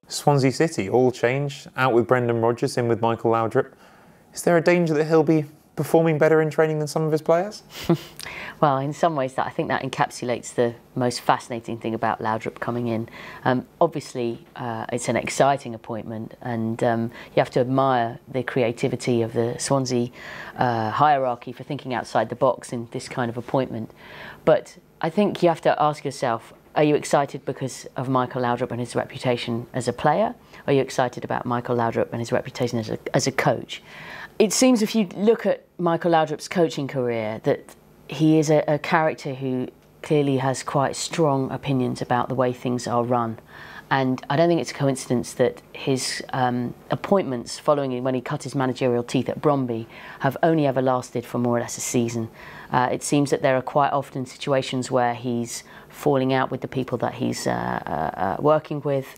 Swansea City, all change, out with Brendan Rodgers, in with Michael Laudrup. Is there a danger that he'll be performing better in training than some of his players? Well, in some ways, I think that encapsulates the most fascinating thing about Laudrup coming in. Obviously, it's an exciting appointment, and you have to admire the creativity of the Swansea hierarchy for thinking outside the box in this kind of appointment. But I think you have to ask yourself, are you excited because of Michael Laudrup and his reputation as a player? Or are you excited about Michael Laudrup and his reputation as a coach? It seems, if you look at Michael Laudrup's coaching career, that he is a character who clearly has quite strong opinions about the way things are run. And I don't think it's a coincidence that his appointments following when he cut his managerial teeth at Bromby have only ever lasted for more or less a season. It seems that there are quite often situations where he's falling out with the people that he's working with.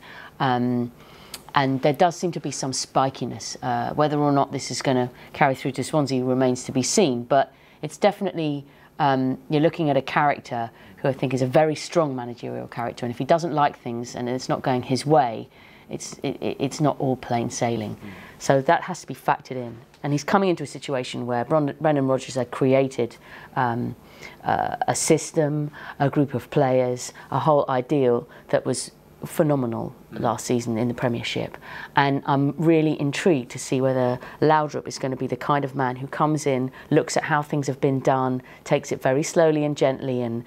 And there does seem to be some spikiness. Whether or not this is going to carry through to Swansea remains to be seen. But it's definitely, you're looking at a character who I think is a very strong managerial character. And if he doesn't like things and it's not going his way, it's not all plain sailing. So that has to be factored in. And he's coming into a situation where Brendan Rodgers had created a system, a group of players, a whole ideal that was phenomenal last season in the Premiership, and I'm really intrigued to see whether Laudrup is going to be the kind of man who comes in, looks at how things have been done, takes it very slowly and gently, and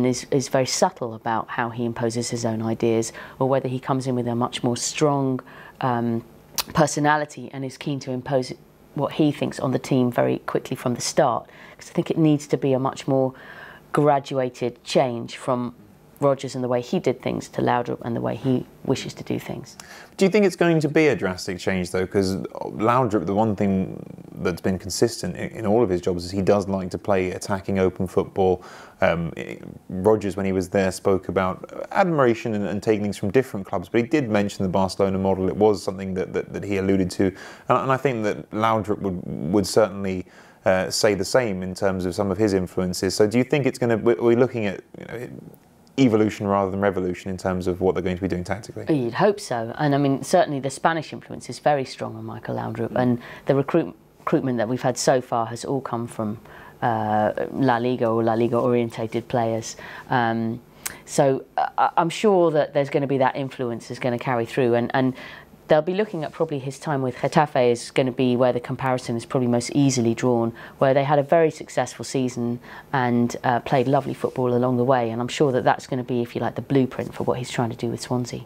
is very subtle about how he imposes his own ideas, or whether he comes in with a much more strong personality and is keen to impose what he thinks on the team very quickly from the start. Because I think it needs to be a much more graduated change from Rodgers and the way he did things to Laudrup and the way he wishes to do things. Do you think it's going to be a drastic change though? Because Laudrup, the one thing that's been consistent in all of his jobs is he does like to play attacking open football. Rodgers, when he was there, spoke about admiration and taking things from different clubs, but he did mention the Barcelona model. It was something that he alluded to, and I think that Laudrup would certainly say the same in terms of some of his influences. So do you think it's going to, we're looking at, evolution rather than revolution in terms of what they're going to be doing tactically? You'd hope so. And I mean, certainly the Spanish influence is very strong on Michael Laudrup, and the recruitment that we've had so far has all come from La Liga or La Liga orientated players. So I'm sure that there's going to be that influence is going to carry through, and they'll be looking at probably his time with Getafe is going to be where the comparison is probably most easily drawn, where they had a very successful season and played lovely football along the way, and I'm sure that that's going to be, if you like, the blueprint for what he's trying to do with Swansea.